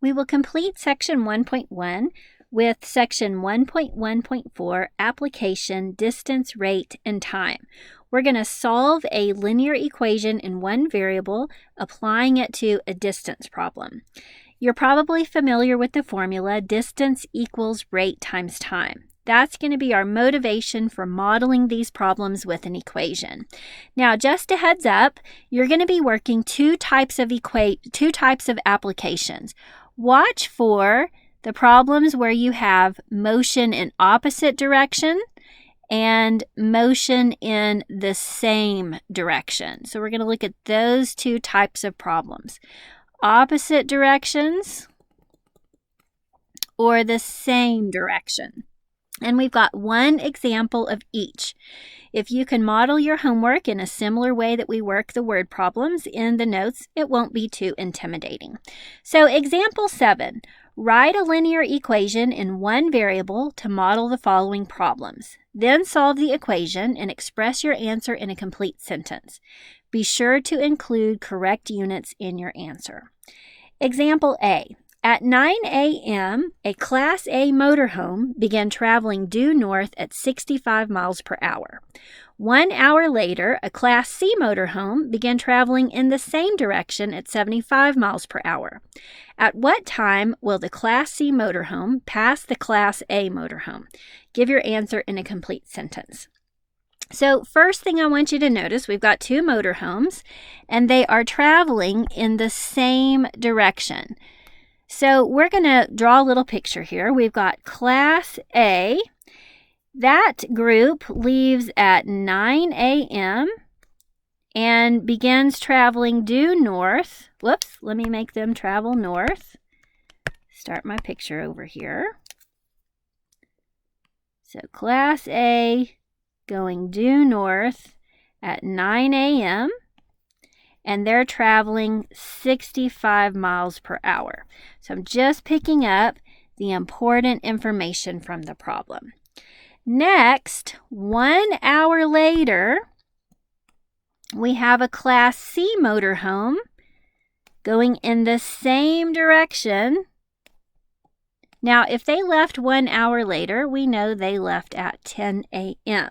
We will complete section 1.1 with section 1.1.4, application, distance, rate, and time. We're going to solve a linear equation in one variable, applying it to a distance problem. You're probably familiar with the formula, distance equals rate times time. That's going to be our motivation for modeling these problems with an equation. Now, just a heads up, you're going to be working two types of applications. Watch for the problems where you have motion in opposite direction and motion in the same direction. So we're going to look at those two types of problems. Opposite directions or the same direction. And we've got one example of each. If you can model your homework in a similar way that we work the word problems in the notes, it won't be too intimidating. So example 7, write a linear equation in one variable to model the following problems. Then solve the equation and express your answer in a complete sentence. Be sure to include correct units in your answer. Example A. At 9 a.m., a Class A motorhome began traveling due north at 65 miles per hour. 1 hour later, a Class C motorhome began traveling in the same direction at 75 miles per hour. At what time will the Class C motorhome pass the Class A motorhome? Give your answer in a complete sentence. So first thing I want you to notice, we've got two motorhomes, and they are traveling in the same direction. So we're going to draw a little picture here. We've got Class A. That group leaves at 9 a.m. and begins traveling due north. Whoops, let me make them travel north. Start my picture over here. So Class A going due north at 9 a.m. and they're traveling 65 miles per hour. So I'm just picking up the important information from the problem. Next, 1 hour later, we have a Class C motorhome going in the same direction. Now, if they left 1 hour later, we know they left at 10 a.m.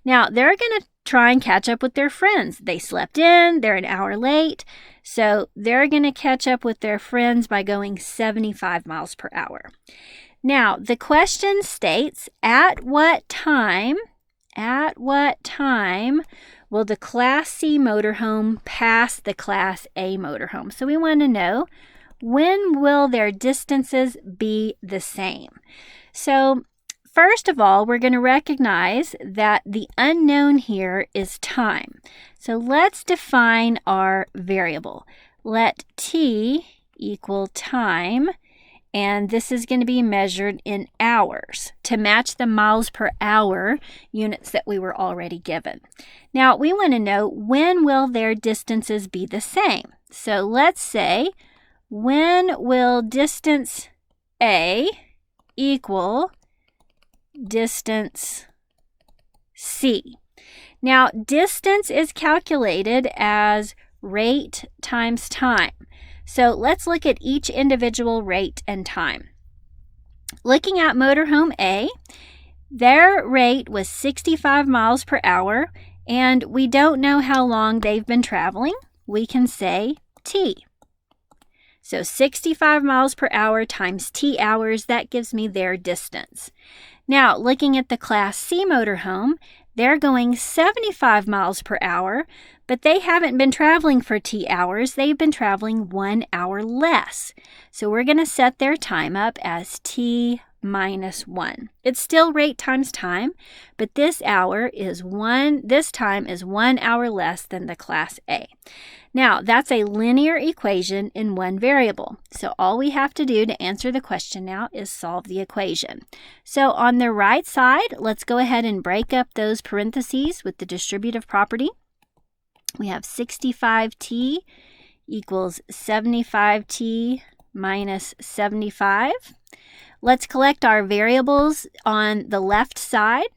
Now, they're going to try and catch up with their friends. They slept in, they're an hour late, so they're going to catch up with their friends by going 75 miles per hour. Now, the question states, at what time will the Class C motorhome pass the Class A motorhome? So we want to know, when will their distances be the same? So first of all, we're going to recognize that the unknown here is time. So let's define our variable. Let t equal time, and this is going to be measured in hours to match the miles per hour units that we were already given. Now, we want to know, when will their distances be the same? So let's say, when will distance A equal distance C? Now, distance is calculated as rate times time. So let's look at each individual rate and time. Looking at motorhome A, their rate was 65 miles per hour, and we don't know how long they've been traveling. We can say T. So 65 miles per hour times T hours, that gives me their distance. Now, looking at the Class C motorhome, they're going 75 miles per hour, but they haven't been traveling for T hours. They've been traveling 1 hour less. So we're going to set their time up as T minus 1. It's still rate times time, but this time is 1 hour less than the Class A. Now, that's a linear equation in one variable. So all we have to do to answer the question now is solve the equation. So on the right side, let's go ahead and break up those parentheses with the distributive property. We have 65t equals 75t minus 75. Let's collect our variables on the left side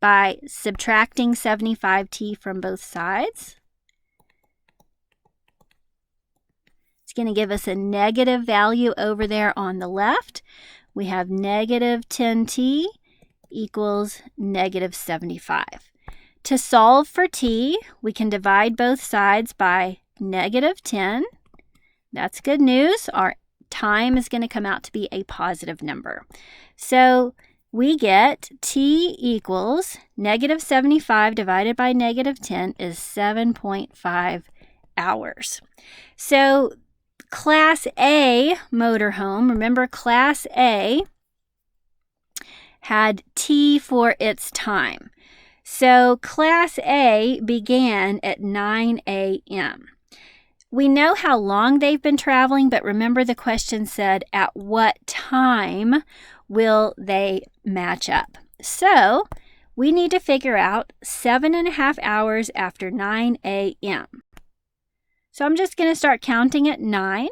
by subtracting 75t from both sides. going to give us a negative value over there on the left. We have negative 10t equals negative 75. To solve for t, we can divide both sides by negative 10. That's good news. Our time is going to come out to be a positive number. So we get t equals negative 75 divided by negative 10 is 7.5 hours. So Class A motorhome, remember Class A had t for its time. So Class A began at 9 a.m. We know how long they've been traveling, but remember the question said, at what time will they match up? So we need to figure out 7.5 hours after 9 a.m. So I'm just going to start counting at 9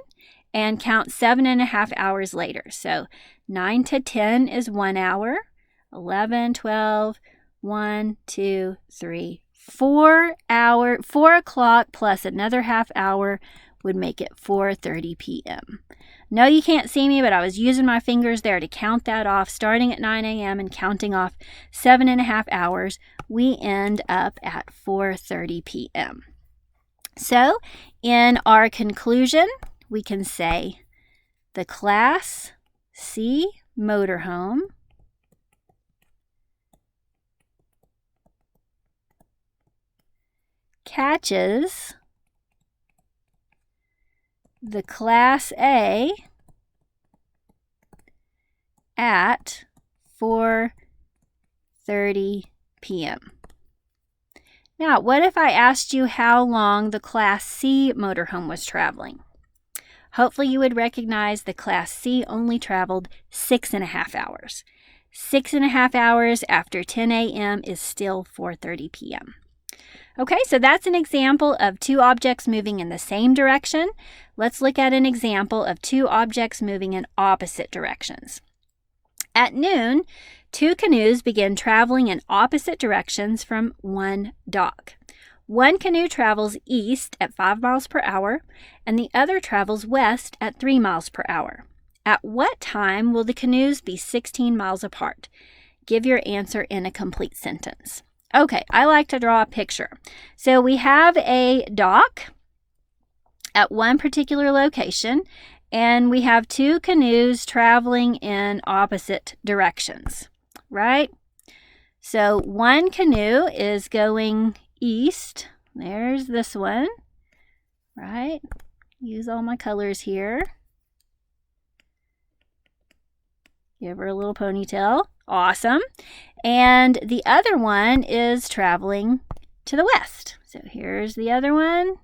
and count 7.5 hours later. So 9 to 10 is 1 hour, 11, 12, 1, 2, 3, 4 o'clock plus another half hour would make it 4:30 p.m. No, you can't see me, but I was using my fingers there to count that off, starting at 9 a.m. and counting off 7.5 hours. We end up at 4:30 p.m. So in our conclusion, we can say the Class C motorhome catches the Class A at 4:30 p.m. Now, what if I asked you how long the Class C motorhome was traveling? Hopefully you would recognize the Class C only traveled 6.5 hours. 6.5 hours after 10 a.m. is still 4:30 p.m. Okay, so that's an example of two objects moving in the same direction. Let's look at an example of two objects moving in opposite directions. At noon, two canoes begin traveling in opposite directions from one dock. One canoe travels east at 5 miles per hour, and the other travels west at 3 miles per hour. At what time will the canoes be 16 miles apart? Give your answer in a complete sentence. Okay, I like to draw a picture. So we have a dock at one particular location, and we have two canoes traveling in opposite directions, right? So one canoe is going east. There's this one, right? Use all my colors here. Give her a little ponytail. Awesome. And the other one is traveling to the west. So here's the other one.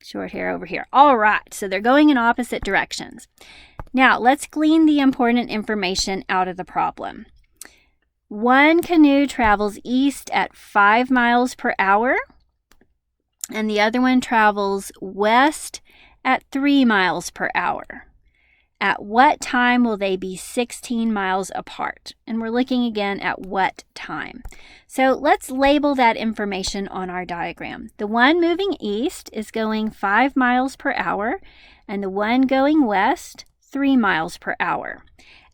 Short hair over here. All right, so they're going in opposite directions. Now, let's glean the important information out of the problem. One canoe travels east at 5 miles per hour, and the other one travels west at 3 miles per hour. At what time will they be 16 miles apart? And we're looking again at what time. So let's label that information on our diagram. The one moving east is going 5 miles per hour, and the one going west, 3 miles per hour.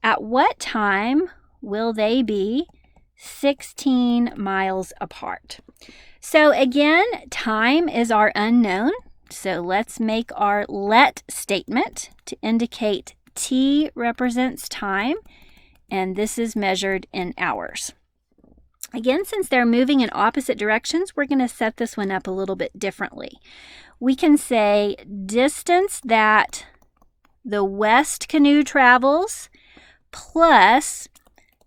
At what time will they be 16 miles apart? So again, time is our unknown. So let's make our let statement to indicate t represents time, and this is measured in hours. Again, since they're moving in opposite directions, we're going to set this one up a little bit differently. We can say distance that the west canoe travels plus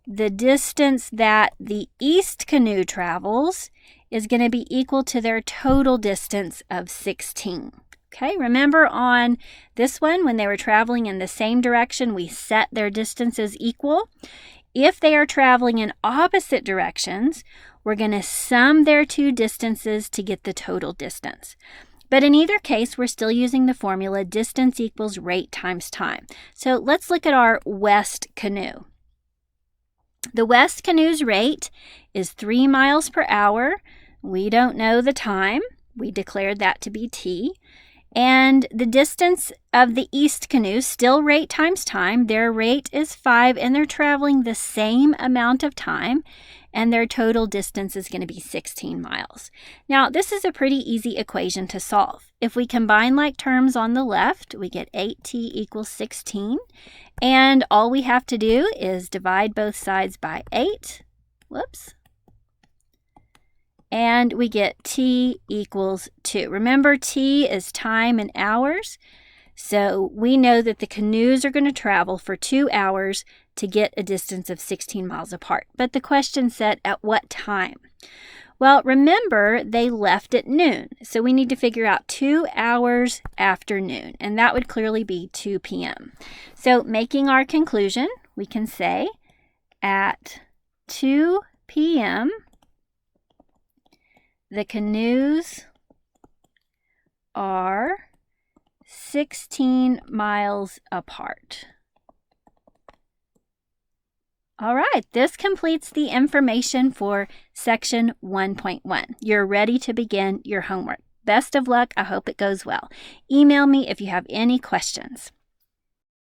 the distance that the east canoe travels is going to be equal to their total distance of 16. Okay, remember on this one, when they were traveling in the same direction, we set their distances equal. If they are traveling in opposite directions, we're going to sum their two distances to get the total distance. But in either case, we're still using the formula distance equals rate times time. So let's look at our west canoe. The west canoe's rate is 3 miles per hour. we don't know the time. We declared that to be t. And the distance of the east canoe, still rate times time. Their rate is 5, and they're traveling the same amount of time, and their total distance is going to be 16 miles. Now, this is a pretty easy equation to solve. If we combine like terms on the left, we get 8t equals 16, and all we have to do is divide both sides by 8. Whoops. And we get t equals 2. Remember, t is time in hours. So we know that the canoes are going to travel for 2 hours to get a distance of 16 miles apart. But the question said, at what time? Well, remember, they left at noon. So we need to figure out 2 hours after noon. And that would clearly be 2 p.m. So making our conclusion, we can say at 2 p.m., the canoes are 16 miles apart. All right, this completes the information for section 1.1. You're ready to begin your homework. Best of luck. I hope it goes well. Email me if you have any questions.